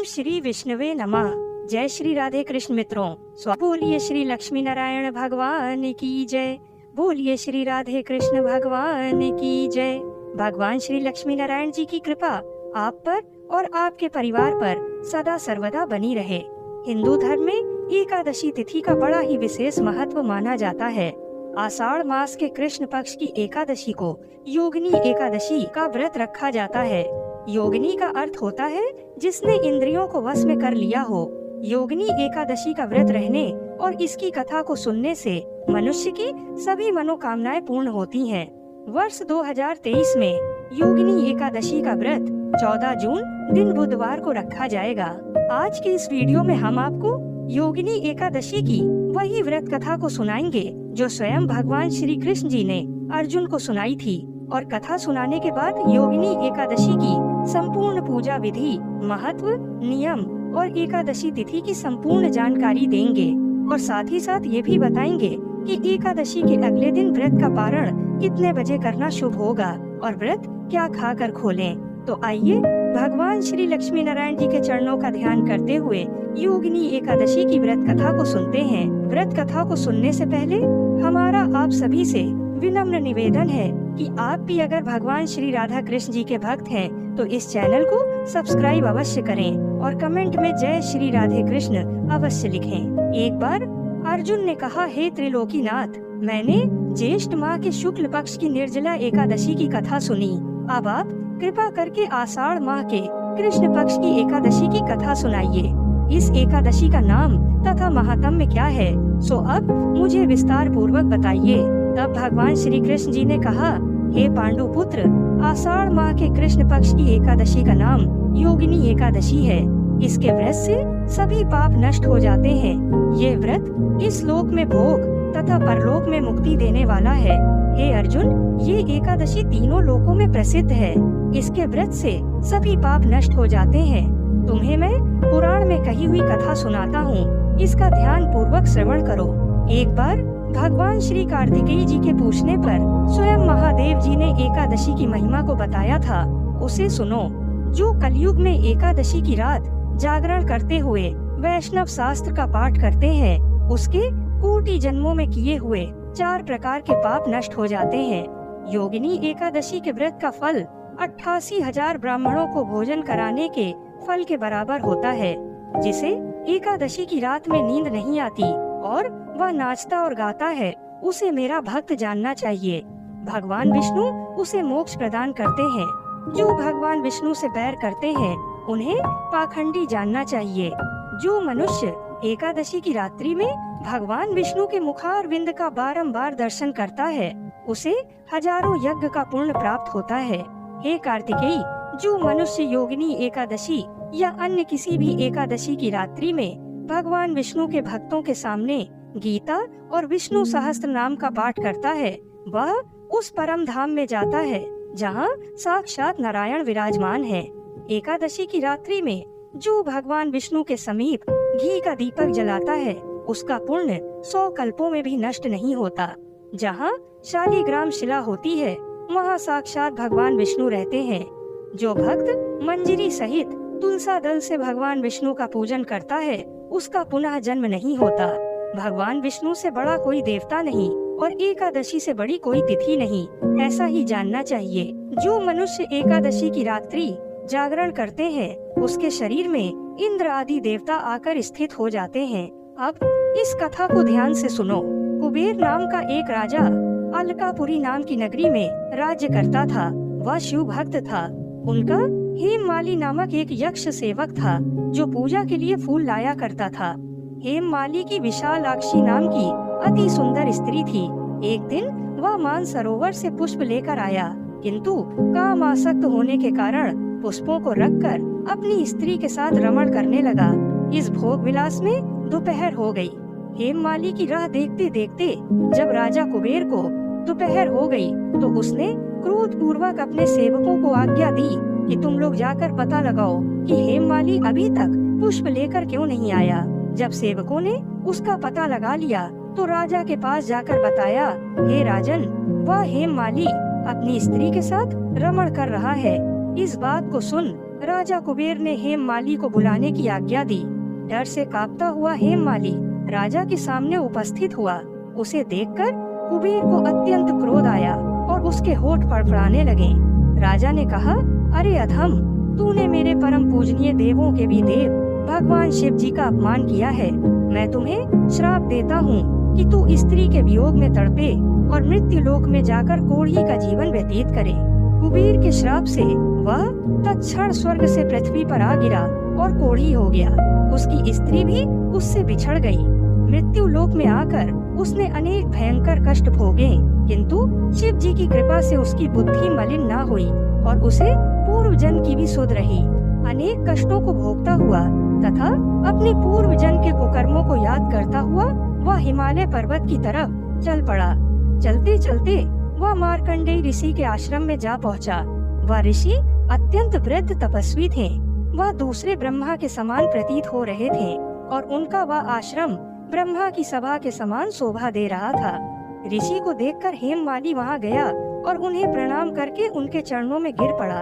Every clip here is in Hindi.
श्री विष्णुवे नमः। जय श्री राधे कृष्ण मित्रों, बोलिए श्री लक्ष्मी नारायण भगवान की जय। बोलिए श्री राधे कृष्ण भगवान की जय। भगवान श्री लक्ष्मी नारायण जी की कृपा आप पर और आपके परिवार पर सदा सर्वदा बनी रहे। हिंदू धर्म में एकादशी तिथि का बड़ा ही विशेष महत्व माना जाता है। आषाढ़ मास के कृष्ण पक्ष की एकादशी को योगिनी एकादशी का व्रत रखा जाता है। योगिनी का अर्थ होता है जिसने इंद्रियों को वश में कर लिया हो। योगिनी एकादशी का व्रत रहने और इसकी कथा को सुनने से मनुष्य की सभी मनोकामनाएं पूर्ण होती हैं। वर्ष 2023 में योगिनी एकादशी का व्रत 14 जून दिन बुधवार को रखा जाएगा। आज के इस वीडियो में हम आपको योगिनी एकादशी की वही व्रत कथा को सुनाएंगे जो स्वयं भगवान श्री कृष्ण जी ने अर्जुन को सुनाई थी, और कथा सुनाने के बाद योगिनी एकादशी की संपूर्ण पूजा विधि, महत्व, नियम और एकादशी तिथि की संपूर्ण जानकारी देंगे। और साथ ही साथ ये भी बताएंगे कि एकादशी के अगले दिन व्रत का पारण कितने बजे करना शुभ होगा और व्रत क्या खाकर खोलें। तो आइए भगवान श्री लक्ष्मी नारायण जी के चरणों का ध्यान करते हुए योगिनी एकादशी की व्रत कथा को सुनते हैं। व्रत कथा को सुनने से पहले हमारा आप सभी से विनम्र निवेदन है कि आप भी अगर भगवान श्री राधा कृष्ण जी के भक्त हैं तो इस चैनल को सब्सक्राइब अवश्य करें और कमेंट में जय श्री राधे कृष्ण अवश्य लिखें। एक बार अर्जुन ने कहा, हे त्रिलोकीनाथ, मैंने ज्येष्ठ माह के शुक्ल पक्ष की निर्जला एकादशी की कथा सुनी। अब आप कृपा करके आषाढ़ माह के कृष्ण पक्ष की एकादशी की कथा सुनाइए। इस एकादशी का नाम तथा महात्म्य क्या है, सो अब मुझे विस्तार पूर्वक बताइए। तब भगवान श्री कृष्ण जी ने कहा, हे पांडु पुत्र, आषाढ़ माह के कृष्ण पक्ष की एकादशी का नाम योगिनी एकादशी है। इसके व्रत से सभी पाप नष्ट हो जाते हैं। ये व्रत इस लोक में भोग तथा परलोक में मुक्ति देने वाला है। हे अर्जुन, ये एकादशी तीनों लोकों में प्रसिद्ध है। इसके व्रत से सभी पाप नष्ट हो जाते हैं। तुम्हें मैं पुराण में कही हुई कथा सुनाता हूँ, इसका ध्यान पूर्वक श्रवण करो। एक बार भगवान श्री कार्तिकेय जी के पूछने पर स्वयं महादेव जी ने एकादशी की महिमा को बताया था, उसे सुनो। जो कलयुग में एकादशी की रात जागरण करते हुए वैष्णव शास्त्र का पाठ करते हैं, उसके कोटि जन्मों में किए हुए 4 प्रकार के पाप नष्ट हो जाते हैं। योगिनी एकादशी के व्रत का फल 88,000 ब्राह्मणों को भोजन कराने के फल के बराबर होता है। जिसे एकादशी की रात में नींद नहीं आती और वह नाचता और गाता है, उसे मेरा भक्त जानना चाहिए। भगवान विष्णु उसे मोक्ष प्रदान करते हैं। जो भगवान विष्णु से बैर करते हैं, उन्हें पाखंडी जानना चाहिए। जो मनुष्य एकादशी की रात्रि में भगवान विष्णु के मुखारविंद का बारंबार दर्शन करता है, उसे हजारों यज्ञ का पुण्य प्राप्त होता है। हे कार्तिकेय, जो मनुष्य योगिनी एकादशी या अन्य किसी भी एकादशी की रात्रि में भगवान विष्णु के भक्तों के सामने गीता और विष्णु सहस्त्र नाम का पाठ करता है, वह उस परम धाम में जाता है जहाँ साक्षात नारायण विराजमान है। एकादशी की रात्रि में जो भगवान विष्णु के समीप घी का दीपक जलाता है, उसका पुण्य 100 कल्पों में भी नष्ट नहीं होता। जहाँ शालिग्राम शिला होती है, वहाँ साक्षात भगवान विष्णु रहते हैं। जो भक्त मंजरी सहित तुलसा दल से भगवान विष्णु का पूजन करता है, उसका पुनः जन्म नहीं होता। भगवान विष्णु से बड़ा कोई देवता नहीं और एकादशी से बड़ी कोई तिथि नहीं, ऐसा ही जानना चाहिए। जो मनुष्य एकादशी की रात्रि जागरण करते हैं, उसके शरीर में इंद्र आदि देवता आकर स्थित हो जाते हैं। अब इस कथा को ध्यान से सुनो। कुबेर नाम का एक राजा अलकापुरी नाम की नगरी में राज्य करता था। वह शिव भक्त था। उनका हेममाली नामक एक यक्ष सेवक था जो पूजा के लिए फूल लाया करता था। हेममाली की विशालाक्षी नाम की अति सुंदर स्त्री थी। एक दिन वह मानसरोवर से पुष्प लेकर आया, किंतु कामासक्त होने के कारण पुष्पों को रखकर अपनी स्त्री के साथ रमण करने लगा। इस भोग विलास में दोपहर हो गई। हेममाली की राह देखते देखते जब राजा कुबेर को दोपहर हो गई, तो उसने क्रोध पूर्वक अपने सेवकों को आज्ञा दी कि तुम लोग जाकर पता लगाओ कि हेममाली अभी तक पुष्प लेकर क्यों नहीं आया। जब सेवकों ने उसका पता लगा लिया तो राजा के पास जाकर बताया, हे राजन, वह हेममाली अपनी स्त्री के साथ रमण कर रहा है। इस बात को सुन राजा कुबेर ने हेममाली को बुलाने की आज्ञा दी। डर से कांपता हुआ हेममाली राजा के सामने उपस्थित हुआ। उसे देखकर कुबेर को अत्यंत क्रोध आया और उसके होठ फड़फड़ाने लगे। राजा ने कहा, अरे अधम, तूने मेरे परम पूजनीय देवों के भी देव भगवान शिव जी का अपमान किया है। मैं तुम्हें श्राप देता हूँ कि तू स्त्री के वियोग में तड़पे और मृत्यु लोक में जाकर कोढ़ी का जीवन व्यतीत करे। कुबेर के श्राप से वह तत्क्षण स्वर्ग से पृथ्वी पर आ गिरा और कोढ़ी हो गया। उसकी स्त्री भी उससे बिछड़ गई। मृत्यु लोक में आकर उसने अनेक भयंकर कष्ट भोगे, किंतु शिव जी की कृपा से उसकी बुद्धि मलिन न हुई और उसे पूर्व जन्म की भी सुध रही। अनेक कष्टों को भोगता हुआ तथा अपने पूर्व जन्म के कुकर्मों को याद करता हुआ वह हिमालय पर्वत की तरफ चल पड़ा। चलते चलते वह मार्कंडेय ऋषि के आश्रम में जा पहुंचा। वह ऋषि अत्यंत वृद्ध तपस्वी थे। वह दूसरे ब्रह्मा के समान प्रतीत हो रहे थे और उनका वह आश्रम ब्रह्मा की सभा के समान शोभा दे रहा था। ऋषि को देखकर हेममाली वहां गया और उन्हें प्रणाम करके उनके चरणों में गिर पड़ा।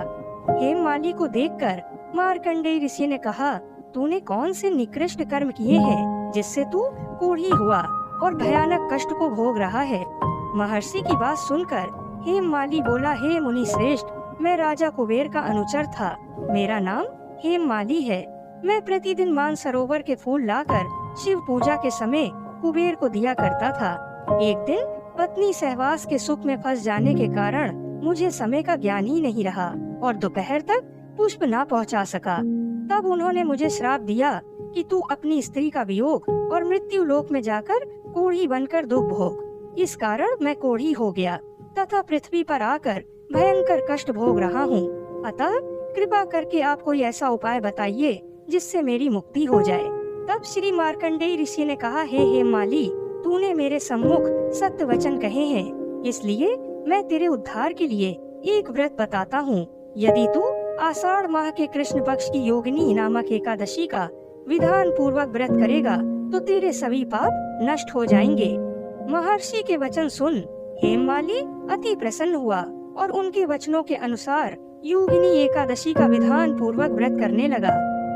हेममाली को देखकर मार्कंडेय ऋषि ने कहा, तूने कौन से निकृष्ट कर्म किए हैं जिससे तू कोढ़ी हुआ और भयानक कष्ट को भोग रहा है। महर्षि की बात सुनकर हेममाली बोला, हे मुनि श्रेष्ठ, मैं राजा कुबेर का अनुचर था। मेरा नाम हेममाली है। मैं प्रतिदिन मानसरोवर के फूल लाकर शिव पूजा के समय कुबेर को दिया करता था। एक दिन पत्नी सहवास के सुख में फंस जाने के कारण मुझे समय का ज्ञान ही नहीं रहा और दोपहर तक पुष्प ना पहुंचा सका। तब उन्होंने मुझे श्राप दिया कि तू अपनी स्त्री का वियोग और मृत्यु लोक में जाकर कोढ़ी बनकर दुख भोग। इस कारण मैं कोढ़ी हो गया तथा पृथ्वी पर आकर भयंकर कष्ट भोग रहा हूँ। अतः कृपा करके आप कोई ऐसा उपाय बताइए जिससे मेरी मुक्ति हो जाए। तब श्री मार्कंडेय ऋषि ने कहा, हे हेममाली, तूने मेरे सम्मुख सत्य वचन कहे हैं, इसलिए मैं तेरे उद्धार के लिए एक व्रत बताता हूँ। यदि तू आषाढ़ माह के कृष्ण पक्ष की योगिनी नामक एकादशी का विधान पूर्वक व्रत करेगा तो तेरे सभी पाप नष्ट हो जाएंगे। महर्षि के वचन सुन हेममाली अति प्रसन्न हुआ और उनके वचनों के अनुसार योगिनी एकादशी का विधान पूर्वक व्रत करने लगा।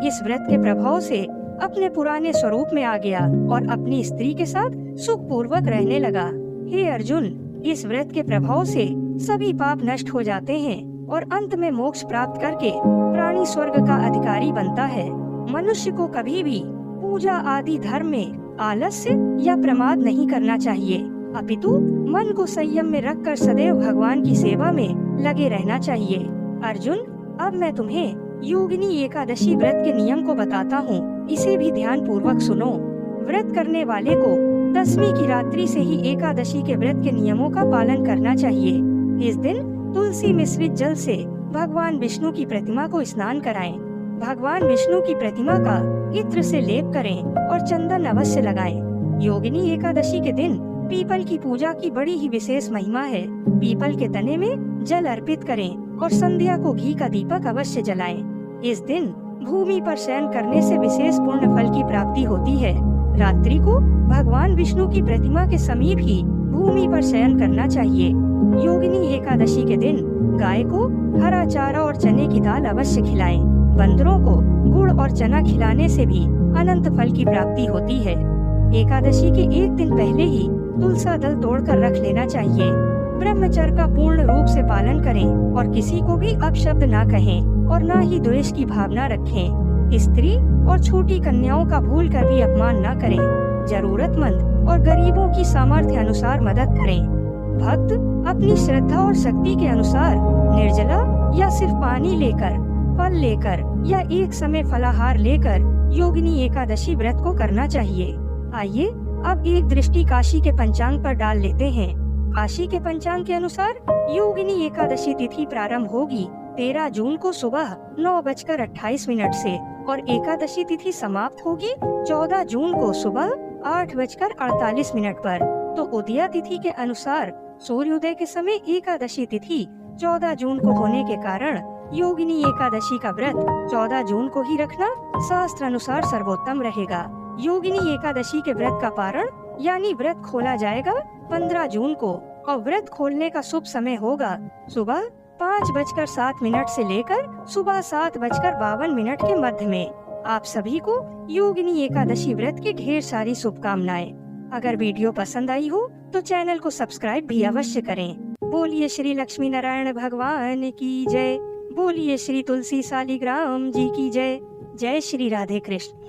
इस व्रत के प्रभाव से अपने पुराने स्वरूप में आ गया और अपनी स्त्री के साथ सुख पूर्वक रहने लगा। हे अर्जुन, इस व्रत के प्रभाव से सभी पाप नष्ट हो जाते हैं और अंत में मोक्ष प्राप्त करके प्राणी स्वर्ग का अधिकारी बनता है। मनुष्य को कभी भी पूजा आदि धर्म में आलस्य या प्रमाद नहीं करना चाहिए, अपितु मन को संयम में रखकर सदैव भगवान की सेवा में लगे रहना चाहिए। अर्जुन, अब मैं तुम्हें योगिनी एकादशी व्रत के नियम को बताता हूँ, इसे भी ध्यान पूर्वक सुनो। व्रत करने वाले को 10वीं की रात्रि से ही एकादशी के व्रत के नियमों का पालन करना चाहिए। इस दिन तुलसी मिश्रित जल से भगवान विष्णु की प्रतिमा को स्नान कराएं। भगवान विष्णु की प्रतिमा का इत्र से लेप करें और चंदन अवश्य लगाएं। योगिनी एकादशी के दिन पीपल की पूजा की बड़ी ही विशेष महिमा है। पीपल के तने में जल अर्पित करें और संध्या को घी का दीपक अवश्य जलाएं। इस दिन भूमि पर शयन करने से विशेष पुण्य फल की प्राप्ति होती है। रात्रि को भगवान विष्णु की प्रतिमा के समीप ही भूमि पर शयन करना चाहिए। योगिनी एकादशी के दिन गाय को हरा चारा और चने की दाल अवश्य खिलाएं। बंदरों को गुड़ और चना खिलाने से भी अनंत फल की प्राप्ति होती है। एकादशी के एक दिन पहले ही तुलसा दल तोड़कर रख लेना चाहिए। ब्रह्मचर्य का पूर्ण रूप से पालन करें और किसी को भी अपशब्द ना कहें और ना ही द्वेष की भावना रखें। स्त्री और छोटी कन्याओं का भूल कर भी अपमान ना करें। जरूरतमंद और गरीबों की सामर्थ्य अनुसार मदद करें। भक्त अपनी श्रद्धा और शक्ति के अनुसार निर्जला या सिर्फ पानी लेकर, फल लेकर या एक समय फलाहार लेकर योगिनी एकादशी व्रत को करना चाहिए। आइए अब एक दृष्टि काशी के पंचांग पर डाल लेते हैं। काशी के पंचांग के अनुसार योगिनी एकादशी तिथि प्रारंभ होगी 13 जून को सुबह 9:28 से और एकादशी तिथि समाप्त होगी 14 जून को सुबह 8:48 पर। तो उदया तिथि के अनुसार सूर्योदय के समय एकादशी तिथि 14 जून को होने के कारण योगिनी एकादशी का व्रत 14 जून को ही रखना शास्त्र अनुसार सर्वोत्तम रहेगा। योगिनी एकादशी के व्रत का पारण यानी व्रत खोला जाएगा 15 जून को और व्रत खोलने का शुभ समय होगा सुबह 5:07 से लेकर सुबह 7:52 के मध्य में। आप सभी को योगिनी एकादशी व्रत की ढेर सारी शुभकामनाएं। अगर वीडियो पसंद आई हो तो चैनल को सब्सक्राइब भी अवश्य करें। बोलिए श्री लक्ष्मी नारायण भगवान की जय। बोलिए श्री तुलसी सालिग्राम जी की जय। जय श्री राधे कृष्ण।